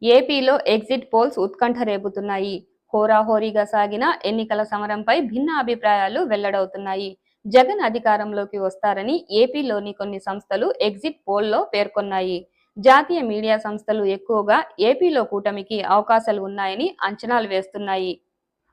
ఏపీలో exit polls ఉత్కంఠ రేపుతున్నాయి. హోరాహోరీగా సాగిన ఎన్నికల సమరంపై భిన్న అభిప్రాయాలు వెల్లడవుతున్నాయి. జగన్ అధికారంలోకి వస్తారని ఏపీలోని కొన్ని సంస్థలు ఎగ్జిట్ పోల్లో పేర్కొన్నాయి. జాతీయ మీడియా సంస్థలు ఎక్కువగా ఏపీలో కూటమికి అవకాశాలు ఉన్నాయని అంచనాలు వేస్తున్నాయి.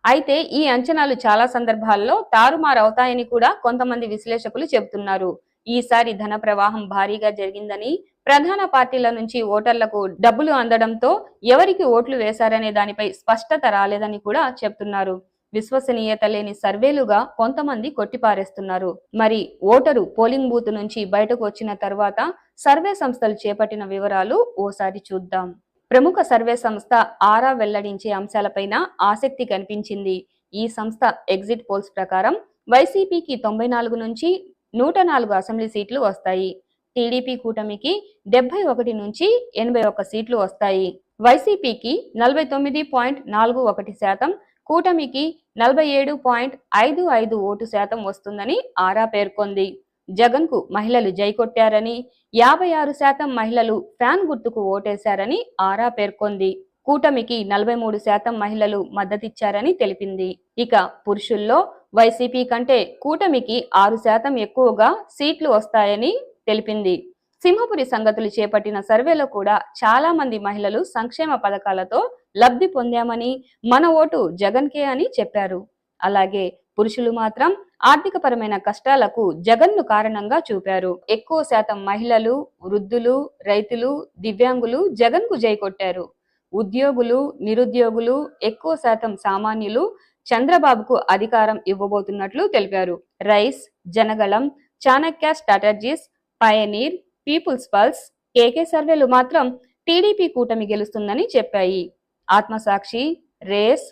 అయితే ఈ అంచనాలు చాలా సందర్భాల్లో తారుమారవుతాయని కూడా కొంతమంది విశ్లేషకులు చెబుతున్నారు. ఈసారి ధన ప్రవాహం భారీగా జరిగిందని, ప్రధాన పార్టీల నుంచి ఓటర్లకు డబ్బులు అందడంతో ఎవరికి ఓట్లు వేశారనే దానిపై స్పష్టత రాలేదని కూడా చెప్తున్నారు. విశ్వసనీయత లేని సర్వేలుగా కొంతమంది కొట్టిపారేస్తున్నారు. మరి ఓటరు పోలింగ్ బూత్ నుంచి బయటకు వచ్చిన తర్వాత సర్వే సంస్థలు చేపట్టిన వివరాలు ఓసారి చూద్దాం. ప్రముఖ సర్వే సంస్థ ఆరా వెల్లడించే అంశాలపైన ఆసక్తి కనిపించింది. ఈ సంస్థ ఎగ్జిట్ పోల్స్ ప్రకారం వైసీపీకి 94 నుంచి 104 అసెంబ్లీ సీట్లు వస్తాయి. టీడీపీ కూటమికి 71 నుంచి 81 సీట్లు వస్తాయి. వైసీపీకి 49.41%, కూటమికి 47.55 ఓటు శాతం వస్తుందని ఆరా పేర్కొంది. జగన్ కు మహిళలు జై కొట్టారని, 56% మహిళలు ఫ్యాన్ గుర్తుకు ఓటేశారని ఆరా పేర్కొంది. కూటమికి 43% మహిళలు మద్దతిచ్చారని తెలిపింది. ఇక పురుషుల్లో వైసీపీ కంటే కూటమికి 6% ఎక్కువగా సీట్లు వస్తాయని తెలిపింది. సింహపురి సంగతులు చేపట్టిన సర్వేలో కూడా చాలా మంది మహిళలు సంక్షేమ పథకాలతో లబ్ధి పొందామని, మన ఓటు జగన్కే అని చెప్పారు. అలాగే పురుషులు మాత్రం ఆర్థికపరమైన కష్టాలకు జగన్ను కారణంగా చూపారు. ఎక్కువ శాతం మహిళలు, వృద్ధులు, రైతులు, దివ్యాంగులు జగన్కు జై కొట్టారు. ఉద్యోగులు, నిరుద్యోగులు, ఎక్కువ శాతం సామాన్యులు చంద్రబాబుకు అధికారం ఇవ్వబోతున్నట్లు తెలిపారు. Rise, Janagalam, Chanakya Strategies, Pioneer, People's Pulse, KK సర్వేలు మాత్రం టీడీపీ కూటమి గెలుస్తుందని చెప్పాయి. Aatmasakshi, Race,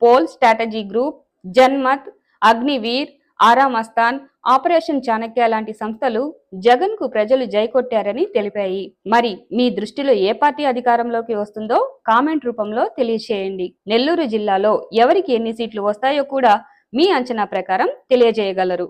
Poll Strategy Group, Janmat, Agniveer, Aramasthan, Operation Chanakya లాంటి సంస్థలు జగన్ కు ప్రజలు జై కొట్టారని తెలిపాయి. మరి మీ దృష్టిలో ఏ పార్టీ అధికారంలోకి వస్తుందో కామెంట్ రూపంలో తెలియజేయండి. నెల్లూరు జిల్లాలో ఎవరికి ఎన్ని సీట్లు వస్తాయో కూడా మీ అంచనా ప్రకారం తెలియజేయగలరు.